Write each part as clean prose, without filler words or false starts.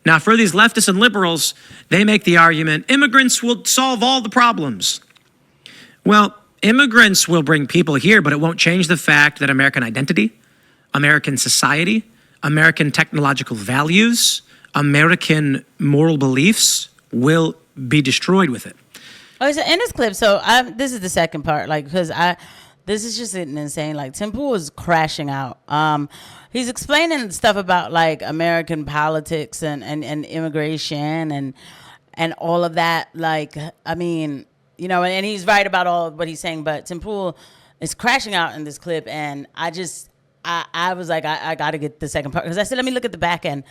Now, for these leftists and liberals, they make the argument, immigrants will solve all the problems. Well, immigrants will bring people here, but it won't change the fact that American identity, American society, American technological values, American moral beliefs will be destroyed with it. Oh, so in this clip, this is the second part, like, because this is just insane. Like, Tim Pool is crashing out. He's explaining stuff about like American politics and immigration and all of that. Like, I mean, you know, and he's right about all what he's saying, but Tim Pool is crashing out in this clip, and I was like, I got to get the second part, because I said, let me look at the back end.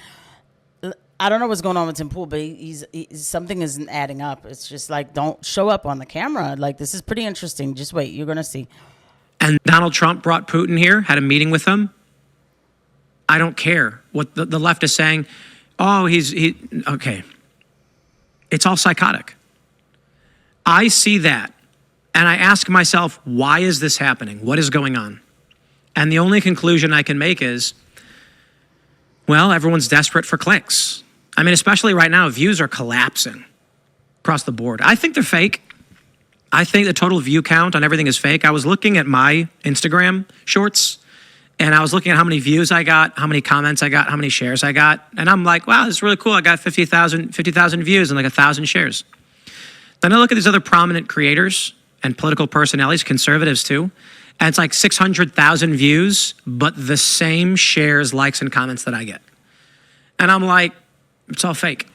I don't know what's going on with Tim Pool, but he's something isn't adding up. It's just like, don't show up on the camera. Like, this is pretty interesting. Just wait, you're gonna see. And Donald Trump brought Putin here, had a meeting with him. I don't care what the left is saying. Oh, okay. It's all psychotic. I see that, and I ask myself, why is this happening? What is going on? And the only conclusion I can make is, well, everyone's desperate for clicks. I mean, especially right now, views are collapsing across the board. I think they're fake. I think the total view count on everything is fake. I was looking at my Instagram shorts, and I was looking at how many views I got, how many comments I got, how many shares I got. And I'm like, wow, this is really cool. I got 50,000 views and like 1,000 shares. Then I look at these other prominent creators and political personalities, conservatives too, and it's like 600,000 views, but the same shares, likes, and comments that I get. And I'm like, it's all fake.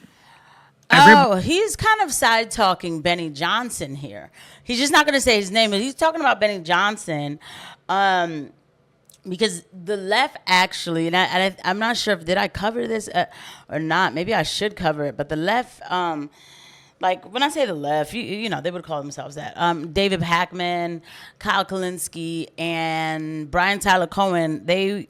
He's kind of side-talking Benny Johnson here. He's just not going to say his name, but he's talking about Benny Johnson because the left actually, and I'm not sure did I cover this or not. Maybe I should cover it, but the left, like when I say the left, you know, they would call themselves that. David Hackman, Kyle Kalinske, and Brian Tyler Cohen, they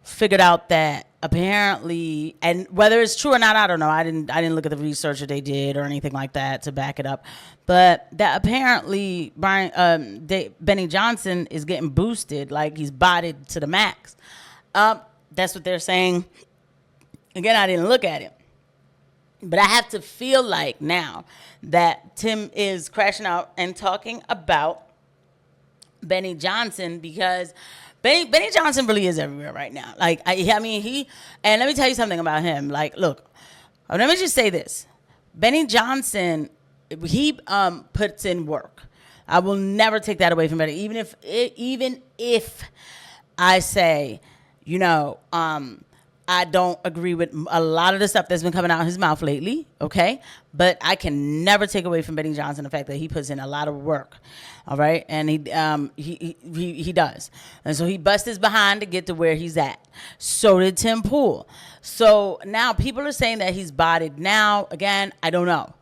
figured out that apparently, and whether it's true or not, I don't know. I didn't look at the research that they did or anything like that to back it up. But that apparently Benny Johnson is getting boosted, like he's botted to the max. That's what they're saying. Again, I didn't look at it. But I have to feel like now that Tim is crashing out and talking about Benny Johnson, because Benny Johnson really is everywhere right now. Like, I mean, and let me tell you something about him. Like, look, let me just say this. Benny Johnson, he puts in work. I will never take that away from Benny. Even if I say, you know, I don't agree with a lot of the stuff that's been coming out of his mouth lately, okay? But I can never take away from Benny Johnson the fact that he puts in a lot of work, all right? And he does. And so he busts his behind to get to where he's at. So did Tim Pool. So now people are saying that he's botted. Now, again, I don't know.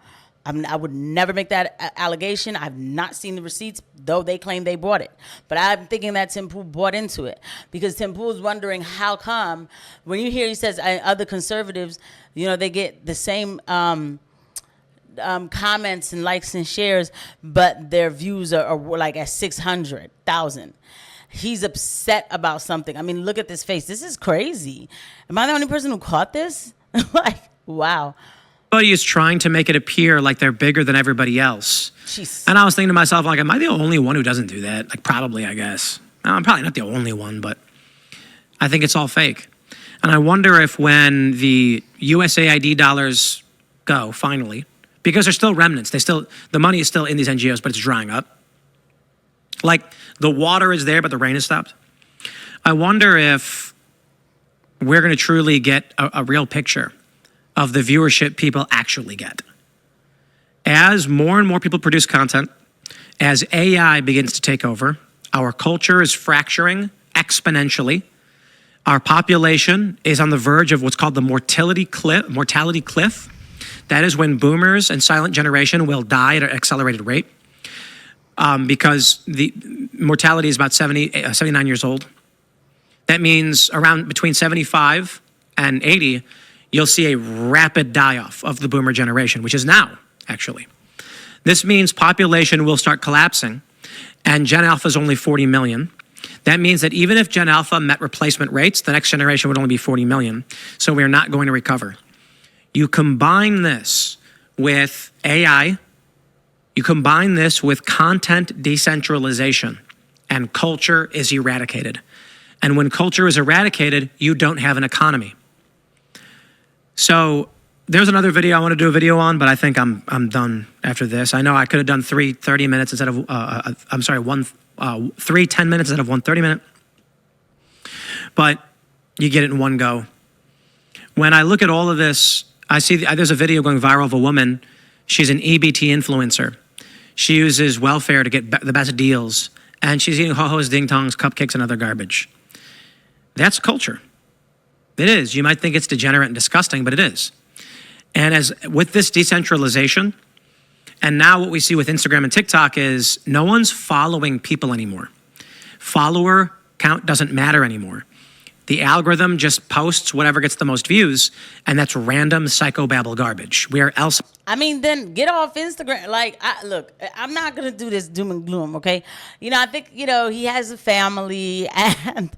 I would never make that allegation. I've not seen the receipts, though they claim they bought it. But I'm thinking that Tim Pool bought into it, because Tim Pool's wondering how come when you hear he says other conservatives, you know, they get the same comments and likes and shares, but their views are like at 600,000. He's upset about something. I mean, look at this face. This is crazy. Am I the only person who caught this? Like, wow. Everybody is trying to make it appear like they're bigger than everybody else. Jeez. And I was thinking to myself, like, am I the only one who doesn't do that? Like, probably, I guess. No, I'm probably not the only one, but I think it's all fake. And I wonder if when the USAID dollars go, finally, because there's still remnants, the money is still in these NGOs, but it's drying up. Like, the water is there, but the rain has stopped. I wonder if we're going to truly get a real picture of the viewership people actually get. As more and more people produce content, as AI begins to take over, our culture is fracturing exponentially. Our population is on the verge of what's called the mortality cliff. That is when boomers and silent generation will die at an accelerated rate, because the mortality is about 79 years old. That means around between 75 and 80, you'll see a rapid die-off of the boomer generation, which is now, actually. This means population will start collapsing, and Gen Alpha is only 40 million. That means that even if Gen Alpha met replacement rates, the next generation would only be 40 million, so we are not going to recover. You combine this with AI, you combine this with content decentralization, and culture is eradicated. And when culture is eradicated, you don't have an economy. So there's another video I want to do a video on, but I think I'm done after this. I know I could have done 30 minutes instead of, three 10 minutes instead of one 30 minute. But you get it in one go. When I look at all of this, I see there's a video going viral of a woman. She's an EBT influencer. She uses welfare to get the best deals, and she's eating ho-hos, ding-tongs, cupcakes, and other garbage. That's culture. It is. You might think it's degenerate and disgusting, but it is. And as with this decentralization, and now what we see with Instagram and TikTok is no one's following people anymore. Follower count doesn't matter anymore. The algorithm just posts whatever gets the most views, and that's random psychobabble garbage. Where else? I mean, then get off Instagram. Like, look, I'm not going to do this doom and gloom, okay? I think, he has a family, and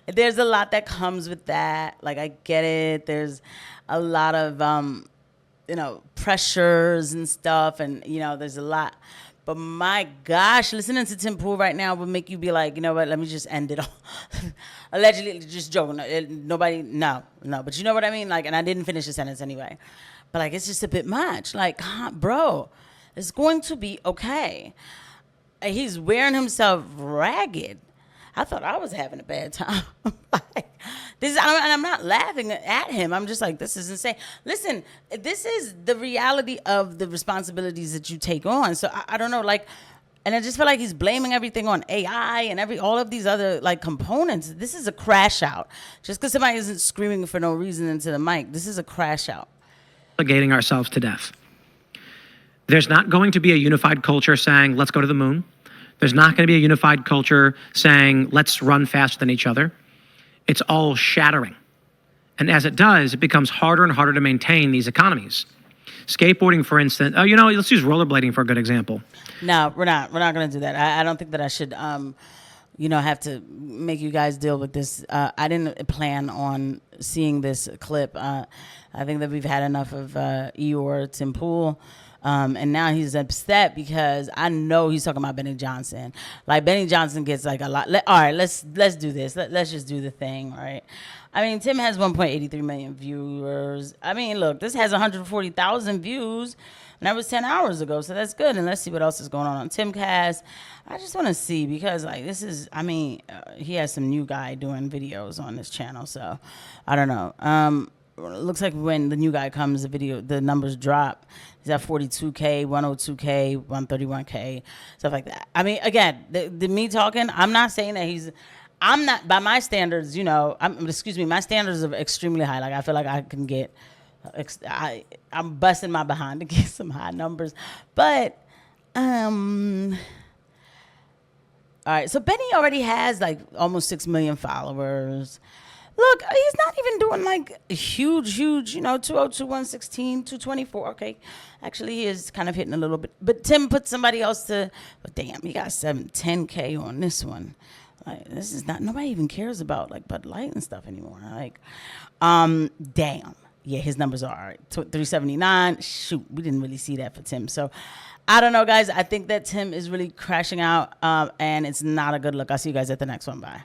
there's a lot that comes with that. Like, I get it. There's a lot of, pressures and stuff, and, there's a lot. But my gosh, listening to Tim Pool right now would make you be like, you know what, let me just end it all. Allegedly, just joking. Nobody, no. But you know what I mean? Like, and I didn't finish the sentence anyway. But, like, it's just a bit much. Like, bro, it's going to be okay. And he's wearing himself ragged. I thought I was having a bad time. Like, and I'm not laughing at him. I'm just like, this is insane. Listen, this is the reality of the responsibilities that you take on. So I don't know, like, and I just feel like he's blaming everything on AI and all of these other like components. This is a crash out. Just because somebody isn't screaming for no reason into the mic, this is a crash out. Obligating ourselves to death. There's not going to be a unified culture saying, let's go to the moon. There's not going to be a unified culture saying, let's run faster than each other. It's all shattering. And as it does, it becomes harder and harder to maintain these economies. Skateboarding, for instance, let's use rollerblading for a good example. No, we're not going to do that. I don't think that I should, have to make you guys deal with this. I didn't plan on seeing this clip. I think that we've had enough of Eeyore Tim Pool. And now he's upset because I know he's talking about Benny Johnson. Like, Benny Johnson gets like a lot. All right, let's do this. Let's just do the thing, right? I mean, Tim has 1.83 million viewers. I mean, look, this has 140,000 views, and that was 10 hours ago, so that's good. And let's see what else is going on Timcast. I just want to see because, like, this is, he has some new guy doing videos on this channel, so I don't know. Looks like when the new guy comes, the numbers drop. He's at 42K, 102K, 131K, stuff like that. I mean, again, the me talking, I'm not saying that I'm not, by my standards, my standards are extremely high. Like, I feel like I can get, I'm busting my behind to get some high numbers. But, all right, so Benny already has like almost 6 million followers. Look, he's not even doing like huge, 202, 116, 224. Okay. Actually, he is kind of hitting a little bit. But Tim put somebody else but damn, he got 10K on this one. Like, this is not, nobody even cares about like Bud Light and stuff anymore. Like, damn. Yeah, his numbers are all right. 379. Shoot, we didn't really see that for Tim. So, I don't know, guys. I think that Tim is really crashing out, and it's not a good look. I'll see you guys at the next one. Bye.